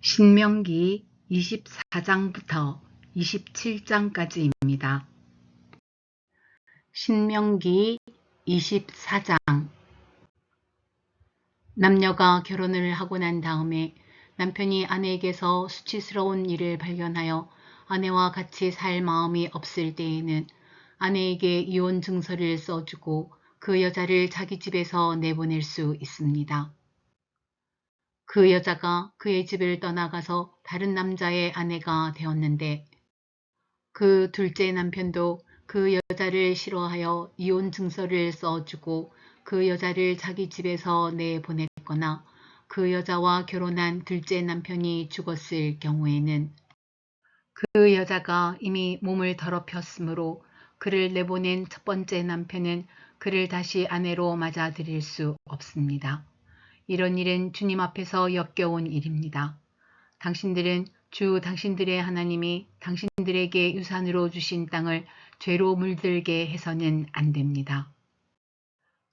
신명기 24장부터 27장까지입니다. 신명기 24장. 남녀가 결혼을 하고 난 다음에 남편이 아내에게서 수치스러운 일을 발견하여 아내와 같이 살 마음이 없을 때에는 아내에게 이혼 증서를 써주고 그 여자를 자기 집에서 내보낼 수 있습니다. 그 여자가 그의 집을 떠나가서 다른 남자의 아내가 되었는데 그 둘째 남편도 그 여자를 싫어하여 이혼 증서를 써주고 그 여자를 자기 집에서 내보냈거나 그 여자와 결혼한 둘째 남편이 죽었을 경우에는 그 여자가 이미 몸을 더럽혔으므로 그를 내보낸 첫 번째 남편은 그를 다시 아내로 맞아들일 수 없습니다. 이런 일은 주님 앞에서 역겨운 일입니다. 당신들은 주 당신들의 하나님이 당신들에게 유산으로 주신 땅을 죄로 물들게 해서는 안 됩니다.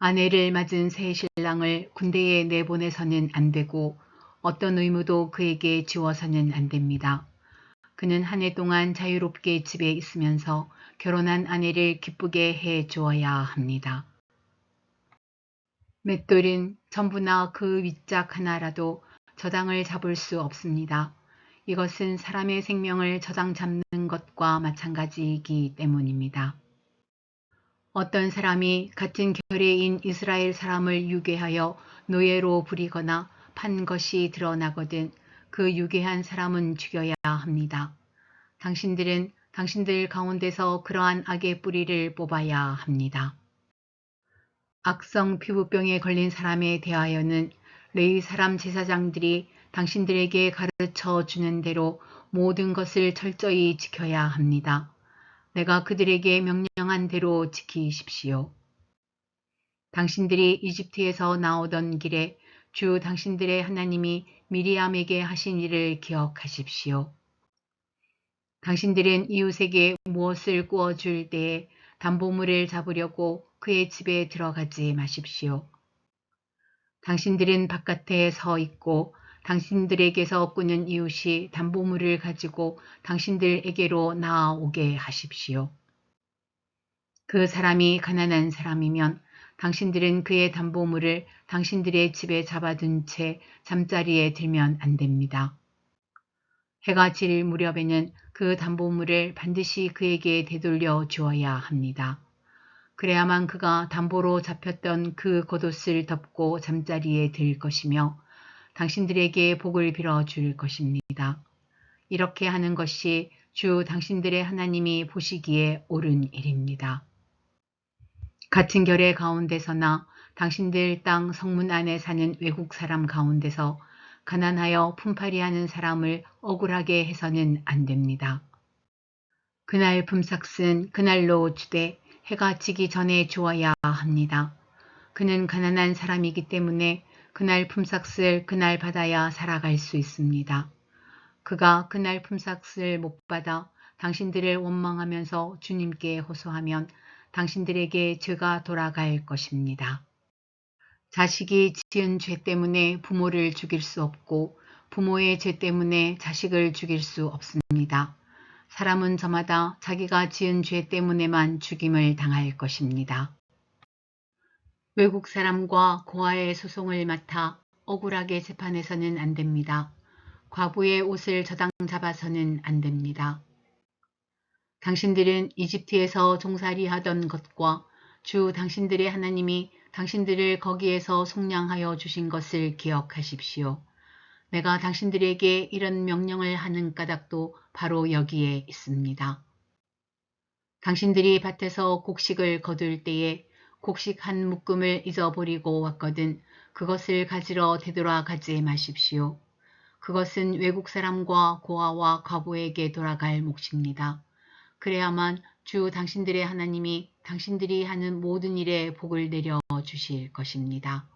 아내를 맞은 새 신랑을 군대에 내보내서는 안 되고 어떤 의무도 그에게 지워서는 안 됩니다. 그는 한 해 동안 자유롭게 집에 있으면서 결혼한 아내를 기쁘게 해 주어야 합니다. 맷돌은 전부나 그 윗짝 하나라도 저당을 잡을 수 없습니다. 이것은 사람의 생명을 저당 잡는 것과 마찬가지이기 때문입니다. 어떤 사람이 같은 결의인 이스라엘 사람을 유괴하여 노예로 부리거나 판 것이 드러나거든 그 유괴한 사람은 죽여야 합니다. 당신들은 당신들 가운데서 그러한 악의 뿌리를 뽑아야 합니다. 악성 피부병에 걸린 사람에 대하여는 레위 사람 제사장들이 당신들에게 가르쳐 주는 대로 모든 것을 철저히 지켜야 합니다. 내가 그들에게 명령한 대로 지키십시오. 당신들이 이집트에서 나오던 길에 주 당신들의 하나님이 미리암에게 하신 일을 기억하십시오. 당신들은 이웃에게 무엇을 구워줄 때에 담보물을 잡으려고 그의 집에 들어가지 마십시오. 당신들은 바깥에 서 있고 당신들에게서 꾸는 이웃이 담보물을 가지고 당신들에게로 나아오게 하십시오. 그 사람이 가난한 사람이면 당신들은 그의 담보물을 당신들의 집에 잡아둔 채 잠자리에 들면 안 됩니다. 해가 질 무렵에는 그 담보물을 반드시 그에게 되돌려 주어야 합니다. 그래야만 그가 담보로 잡혔던 그 겉옷을 덮고 잠자리에 들 것이며 당신들에게 복을 빌어줄 것입니다. 이렇게 하는 것이 주 당신들의 하나님이 보시기에 옳은 일입니다. 같은 결의 가운데서나 당신들 땅 성문 안에 사는 외국 사람 가운데서 가난하여 품팔이하는 사람을 억울하게 해서는 안 됩니다. 그날 품삯은 그날로 주되 해가 지기 전에 주어야 합니다. 그는 가난한 사람이기 때문에 그날 품삯을 그날 받아야 살아갈 수 있습니다. 그가 그날 품삯을 못 받아 당신들을 원망하면서 주님께 호소하면 당신들에게 죄가 돌아갈 것입니다. 자식이 지은 죄 때문에 부모를 죽일 수 없고 부모의 죄 때문에 자식을 죽일 수 없습니다. 사람은 저마다 자기가 지은 죄 때문에만 죽임을 당할 것입니다. 외국 사람과 고아의 소송을 맡아 억울하게 재판해서는 안 됩니다. 과부의 옷을 저당 잡아서는 안 됩니다. 당신들은 이집트에서 종살이하던 것과 주 당신들의 하나님이 당신들을 거기에서 속량하여 주신 것을 기억하십시오. 내가 당신들에게 이런 명령을 하는 까닭도 바로 여기에 있습니다. 당신들이 밭에서 곡식을 거둘 때에 곡식 한 묶음을 잊어버리고 왔거든 그것을 가지러 되돌아가지 마십시오. 그것은 외국 사람과 고아와 과부에게 돌아갈 몫입니다. 그래야만 주 당신들의 하나님이 당신들이 하는 모든 일에 복을 내려 주실 것입니다.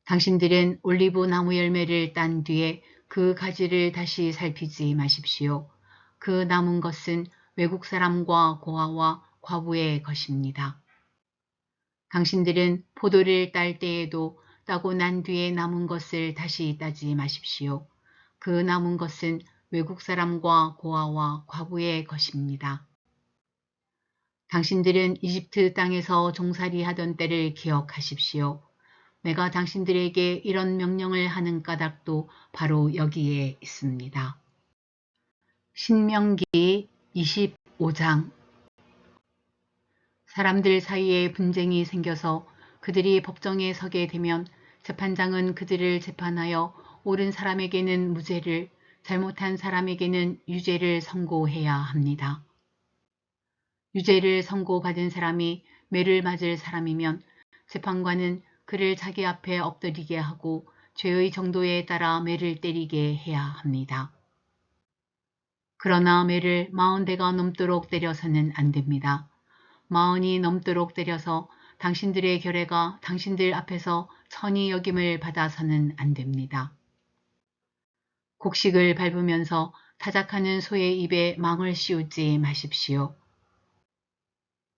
당신들은 올리브 나무 열매를 딴 뒤에 그 가지를 다시 살피지 마십시오. 그 남은 것은 외국 사람과 고아와 과부의 것입니다. 당신들은 포도를 딸 때에도 따고 난 뒤에 남은 것을 다시 따지 마십시오. 그 남은 것은 외국 사람과 고아와 과부의 것입니다. 당신들은 이집트 땅에서 종살이 하던 때를 기억하십시오. 내가 당신들에게 이런 명령을 하는 까닭도 바로 여기에 있습니다. 신명기 25장. 사람들 사이에 분쟁이 생겨서 그들이 법정에 서게 되면 재판장은 그들을 재판하여 옳은 사람에게는 무죄를, 잘못한 사람에게는 유죄를 선고해야 합니다. 유죄를 선고받은 사람이 매를 맞을 사람이면 재판관은 그를 자기 앞에 엎드리게 하고 죄의 정도에 따라 매를 때리게 해야 합니다. 그러나 매를 40대가 넘도록 때려서는 안 됩니다. 40이 넘도록 때려서 당신들의 결례가 당신들 앞에서 천히 여김을 받아서는 안 됩니다. 곡식을 밟으면서 타작하는 소의 입에 망을 씌우지 마십시오.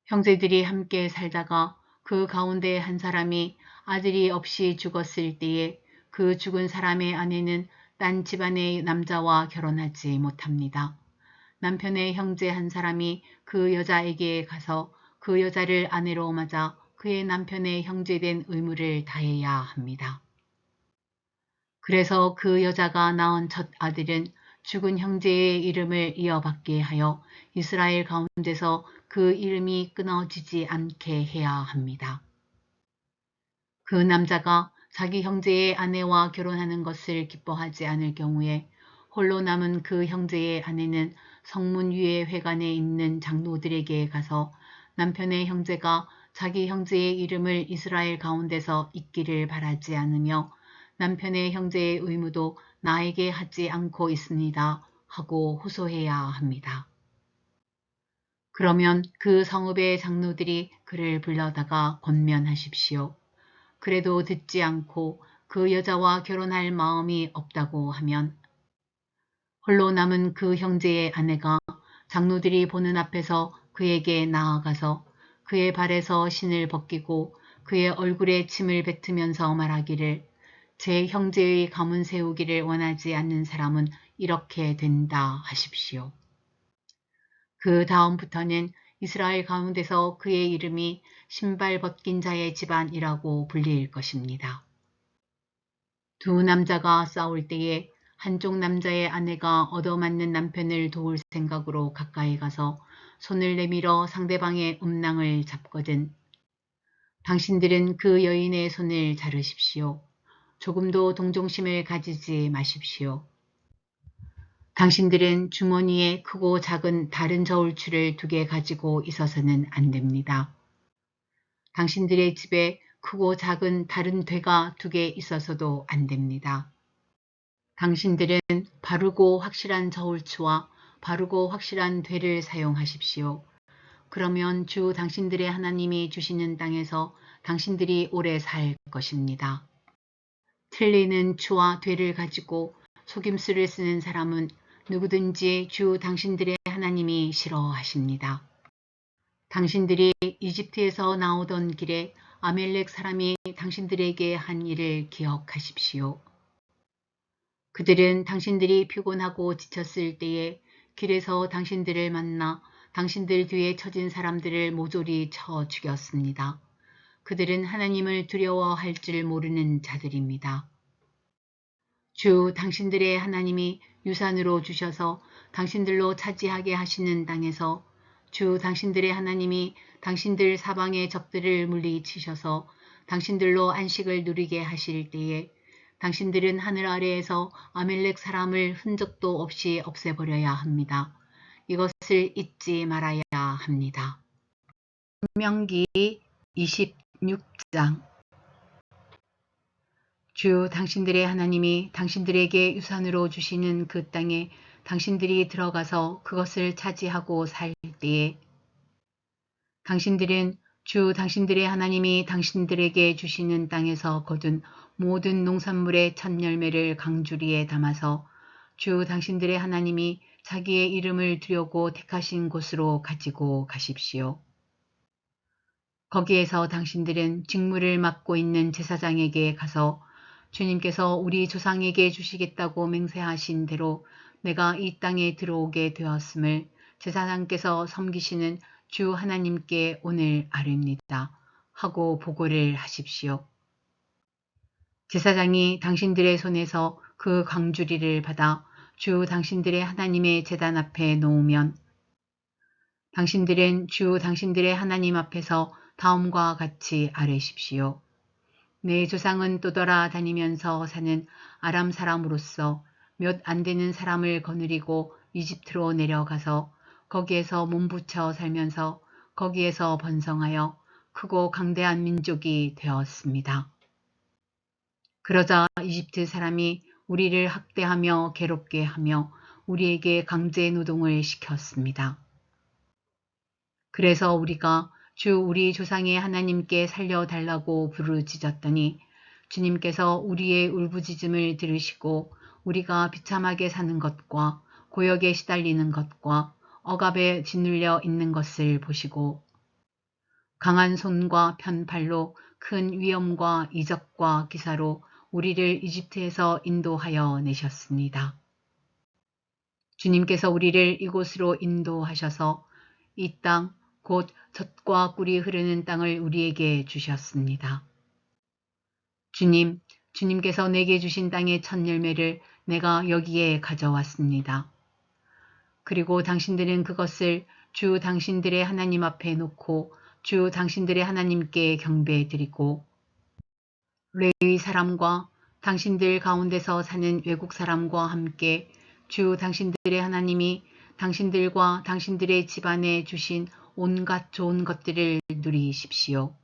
형제들이 함께 살다가 그 가운데 한 사람이 아들이 없이 죽었을 때에 그 죽은 사람의 아내는 딴 집안의 남자와 결혼하지 못합니다. 남편의 형제 한 사람이 그 여자에게 가서 그 여자를 아내로 맞아 그의 남편의 형제된 의무를 다해야 합니다. 그래서 그 여자가 낳은 첫 아들은 죽은 형제의 이름을 이어받게 하여 이스라엘 가운데서 그 이름이 끊어지지 않게 해야 합니다. 그 남자가 자기 형제의 아내와 결혼하는 것을 기뻐하지 않을 경우에 홀로 남은 그 형제의 아내는 성문 위의 회관에 있는 장로들에게 가서 남편의 형제가 자기 형제의 이름을 이스라엘 가운데서 잊기를 바라지 않으며 남편의 형제의 의무도 나에게 하지 않고 있습니다 하고 호소해야 합니다. 그러면 그 성읍의 장로들이 그를 불러다가 권면하십시오. 그래도 듣지 않고 그 여자와 결혼할 마음이 없다고 하면 홀로 남은 그 형제의 아내가 장로들이 보는 앞에서 그에게 나아가서 그의 발에서 신을 벗기고 그의 얼굴에 침을 뱉으면서 말하기를 제 형제의 가문 세우기를 원하지 않는 사람은 이렇게 된다 하십시오. 그 다음부터는 이스라엘 가운데서 그의 이름이 신발 벗긴 자의 집안이라고 불릴 것입니다. 두 남자가 싸울 때에 한쪽 남자의 아내가 얻어맞는 남편을 도울 생각으로 가까이 가서 손을 내밀어 상대방의 음낭을 잡거든 당신들은 그 여인의 손을 자르십시오. 조금도 동정심을 가지지 마십시오. 당신들은 주머니에 크고 작은 다른 저울추를 2개 가지고 있어서는 안 됩니다. 당신들의 집에 크고 작은 다른 되가 2개 있어서도 안 됩니다. 당신들은 바르고 확실한 저울추와 바르고 확실한 되를 사용하십시오. 그러면 주 당신들의 하나님이 주시는 땅에서 당신들이 오래 살 것입니다. 틀리는 추와 되를 가지고 속임수를 쓰는 사람은 누구든지 주 당신들의 하나님이 싫어하십니다. 당신들이 이집트에서 나오던 길에 아멜렉 사람이 당신들에게 한 일을 기억하십시오. 그들은 당신들이 피곤하고 지쳤을 때에 길에서 당신들을 만나 당신들 뒤에 처진 사람들을 모조리 쳐 죽였습니다. 그들은 하나님을 두려워할 줄 모르는 자들입니다. 주 당신들의 하나님이 유산으로 주셔서 당신들로 차지하게 하시는 땅에서 주 당신들의 하나님이 당신들 사방의 적들을 물리치셔서 당신들로 안식을 누리게 하실 때에 당신들은 하늘 아래에서 아멜렉 사람을 흔적도 없이 없애버려야 합니다. 이것을 잊지 말아야 합니다. 신명기 26장. 주 당신들의 하나님이 당신들에게 유산으로 주시는 그 땅에 당신들이 들어가서 그것을 차지하고 살 때에 당신들은 주 당신들의 하나님이 당신들에게 주시는 땅에서 거둔 모든 농산물의 첫 열매를 강주리에 담아서 주 당신들의 하나님이 자기의 이름을 두려고 택하신 곳으로 가지고 가십시오. 거기에서 당신들은 직무를 맡고 있는 제사장에게 가서 주님께서 우리 조상에게 주시겠다고 맹세하신 대로 내가 이 땅에 들어오게 되었음을 제사장께서 섬기시는 주 하나님께 오늘 아뢰옵니다 하고 보고를 하십시오. 제사장이 당신들의 손에서 그 광주리를 받아 주 당신들의 하나님의 제단 앞에 놓으면 당신들은 주 당신들의 하나님 앞에서 다음과 같이 아뢰십시오. 내 조상은 떠돌아 다니면서 사는 아람 사람으로서 몇 안 되는 사람을 거느리고 이집트로 내려가서 거기에서 몸부쳐 살면서 거기에서 번성하여 크고 강대한 민족이 되었습니다. 그러자 이집트 사람이 우리를 학대하며 괴롭게 하며 우리에게 강제 노동을 시켰습니다. 그래서 우리가 주 우리 조상의 하나님께 살려달라고 부르짖었더니 주님께서 우리의 울부짖음을 들으시고 우리가 비참하게 사는 것과 고역에 시달리는 것과 억압에 짓눌려 있는 것을 보시고 강한 손과 편팔로 큰 위험과 이적과 기사로 우리를 이집트에서 인도하여 내셨습니다. 주님께서 우리를 이곳으로 인도하셔서 이 땅, 곧 젖과 꿀이 흐르는 땅을 우리에게 주셨습니다. 주님께서 내게 주신 땅의 첫 열매를 내가 여기에 가져왔습니다. 그리고 당신들은 그것을 주 당신들의 하나님 앞에 놓고 주 당신들의 하나님께 경배드리고 레위 사람과 당신들 가운데서 사는 외국 사람과 함께 주 당신들의 하나님이 당신들과 당신들의 집안에 주신 온갖 좋은 것들을 누리십시오.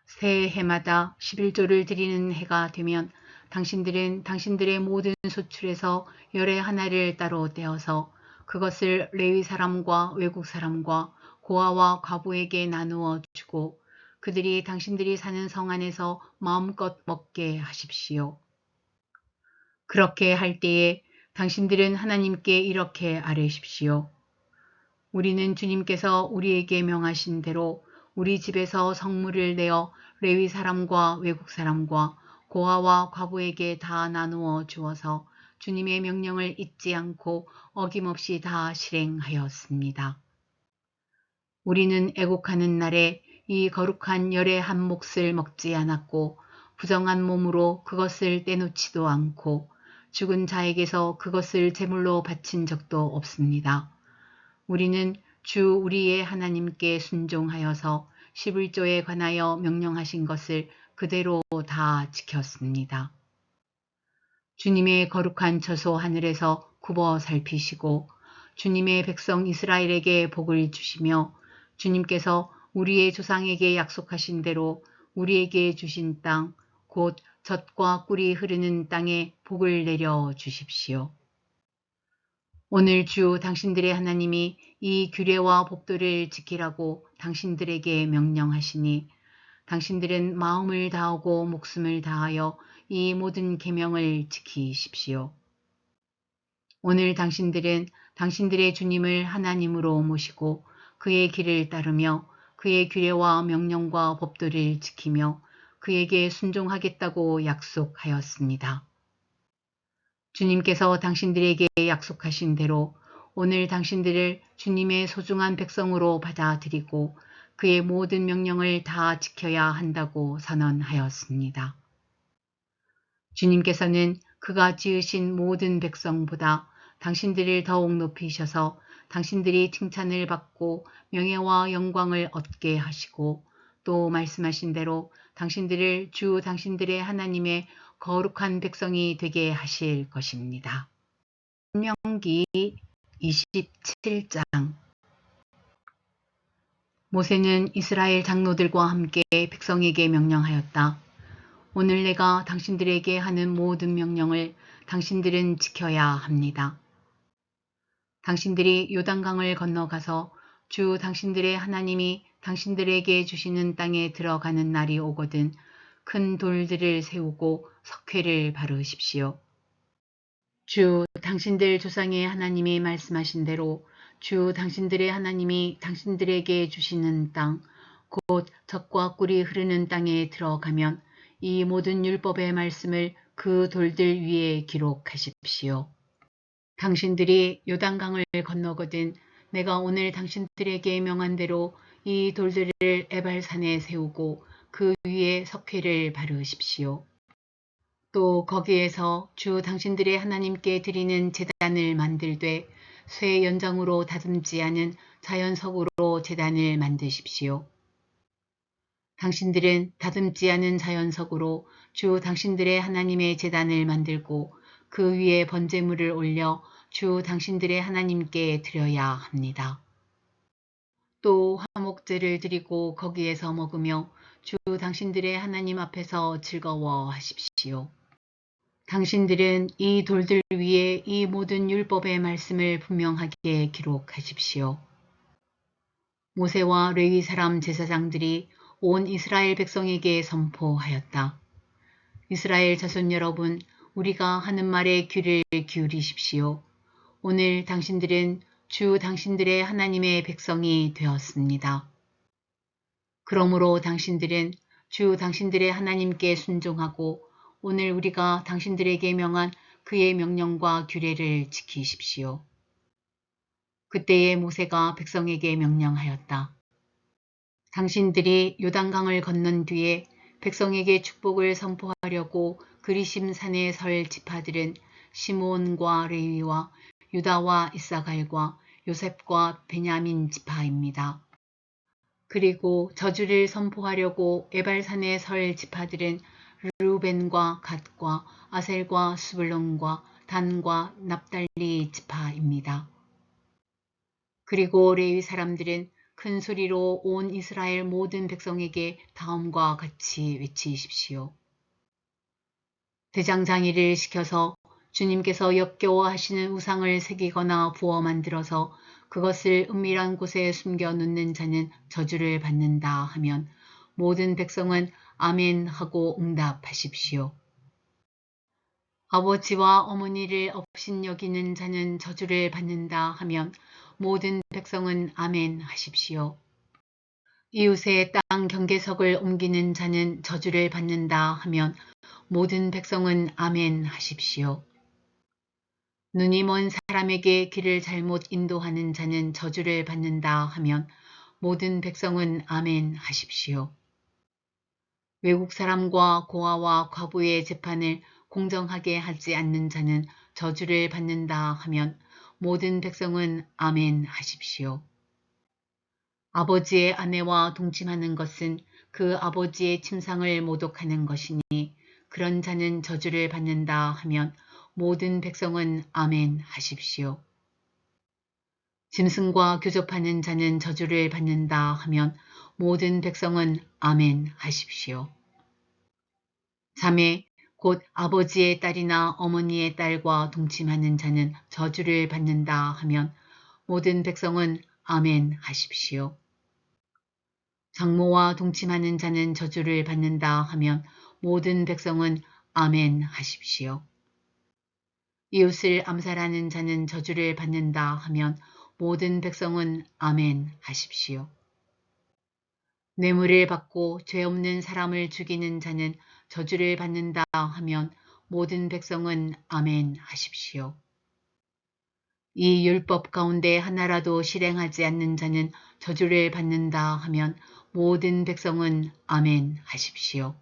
새 해마다 11조를 드리는 해가 되면 당신들은 당신들의 모든 소출에서 열의 하나를 따로 떼어서 그것을 레위 사람과 외국 사람과 고아와 과부에게 나누어 주고 그들이 당신들이 사는 성 안에서 마음껏 먹게 하십시오. 그렇게 할 때에 당신들은 하나님께 이렇게 아뢰십시오. 우리는 주님께서 우리에게 명하신 대로 우리 집에서 성물을 내어 레위 사람과 외국 사람과 고아와 과부에게 다 나누어 주어서 주님의 명령을 잊지 않고 어김없이 다 실행하였습니다. 우리는 애곡하는 날에 이 거룩한 열의 한 몫을 먹지 않았고 부정한 몸으로 그것을 떼놓지도 않고 죽은 자에게서 그것을 제물로 바친 적도 없습니다. 우리는 주 우리의 하나님께 순종하여서 11조에 관하여 명령하신 것을 그대로 다 지켰습니다. 주님의 거룩한 처소 하늘에서 굽어 살피시고 주님의 백성 이스라엘에게 복을 주시며 주님께서 우리의 조상에게 약속하신 대로 우리에게 주신 땅, 곧 젖과 꿀이 흐르는 땅에 복을 내려 주십시오. 오늘 주 당신들의 하나님이 이 규례와 법도를 지키라고 당신들에게 명령하시니 당신들은 마음을 다하고 목숨을 다하여 이 모든 계명을 지키십시오. 오늘 당신들은 당신들의 주님을 하나님으로 모시고 그의 길을 따르며 그의 규례와 명령과 법도를 지키며 그에게 순종하겠다고 약속하였습니다. 주님께서 당신들에게 약속하신 대로 오늘 당신들을 주님의 소중한 백성으로 받아들이고 그의 모든 명령을 다 지켜야 한다고 선언하였습니다. 주님께서는 그가 지으신 모든 백성보다 당신들을 더욱 높이셔서 당신들이 칭찬을 받고 명예와 영광을 얻게 하시고 또 말씀하신 대로 당신들을 주 당신들의 하나님의 거룩한 백성이 되게 하실 것입니다. 신명기 27장 모세는 이스라엘 장로들과 함께 백성에게 명령하였다. 오늘 내가 당신들에게 하는 모든 명령을 당신들은 지켜야 합니다. 당신들이 요단강을 건너가서 주 당신들의 하나님이 당신들에게 주시는 땅에 들어가는 날이 오거든 큰 돌들을 세우고 석회를 바르십시오. 주 당신들 조상의 하나님이 말씀하신 대로 주 당신들의 하나님이 당신들에게 주시는 땅, 곧 젖과 꿀이 흐르는 땅에 들어가면 이 모든 율법의 말씀을 그 돌들 위에 기록하십시오. 당신들이 요단강을 건너거든 내가 오늘 당신들에게 명한 대로 이 돌들을 에발산에 세우고 그 위에 석회를 바르십시오. 또 거기에서 주 당신들의 하나님께 드리는 제단을 만들되 쇠 연장으로 다듬지 않은 자연석으로 제단을 만드십시오. 당신들은 다듬지 않은 자연석으로 주 당신들의 하나님의 제단을 만들고 그 위에 번제물을 올려 주 당신들의 하나님께 드려야 합니다. 또 화목제를 드리고 거기에서 먹으며 주 당신들의 하나님 앞에서 즐거워하십시오. 당신들은 이 돌들 위에 이 모든 율법의 말씀을 분명하게 기록하십시오. 모세와 레위 사람 제사장들이 온 이스라엘 백성에게 선포하였다. 이스라엘 자손 여러분, 우리가 하는 말에 귀를 기울이십시오. 오늘 당신들은 주 당신들의 하나님의 백성이 되었습니다. 그러므로 당신들은 주 당신들의 하나님께 순종하고 오늘 우리가 당신들에게 명한 그의 명령과 규례를 지키십시오. 그때에 모세가 백성에게 명령하였다. 당신들이 요단강을 건넌 뒤에 백성에게 축복을 선포하려고 그리심 산에 설 지파들은 시므온과 레위와 유다와 이사갈과 요셉과 베냐민 지파입니다. 그리고 저주를 선포하려고 에발산에 설 지파들은 르우벤과 갓과 아셀과 스불론과 단과 납달리 지파입니다. 그리고 레위 사람들은 큰 소리로 온 이스라엘 모든 백성에게 다음과 같이 외치십시오. 대장장이를 시켜서 주님께서 역겨워하시는 우상을 새기거나 부어 만들어서 그것을 은밀한 곳에 숨겨 놓는 자는 저주를 받는다 하면 모든 백성은 아멘 하고 응답하십시오. 아버지와 어머니를 업신여기는 자는 저주를 받는다 하면 모든 백성은 아멘 하십시오. 이웃의 땅 경계석을 옮기는 자는 저주를 받는다 하면 모든 백성은 아멘 하십시오. 눈이 먼 사람에게 길을 잘못 인도하는 자는 저주를 받는다 하면 모든 백성은 아멘 하십시오. 외국 사람과 고아와 과부의 재판을 공정하게 하지 않는 자는 저주를 받는다 하면 모든 백성은 아멘 하십시오. 아버지의 아내와 동침하는 것은 그 아버지의 침상을 모독하는 것이니 그런 자는 저주를 받는다 하면 모든 백성은 아멘 하십시오. 짐승과 교접하는 자는 저주를 받는다 하면 모든 백성은 아멘 하십시오. 자매 곧 아버지의 딸이나 어머니의 딸과 동침하는 자는 저주를 받는다 하면 모든 백성은 아멘 하십시오. 장모와 동침하는 자는 저주를 받는다 하면 모든 백성은 아멘 하십시오. 이웃을 암살하는 자는 저주를 받는다 하면 모든 백성은 아멘 하십시오. 뇌물을 받고 죄 없는 사람을 죽이는 자는 저주를 받는다 하면 모든 백성은 아멘 하십시오. 이 율법 가운데 하나라도 실행하지 않는 자는 저주를 받는다 하면 모든 백성은 아멘 하십시오.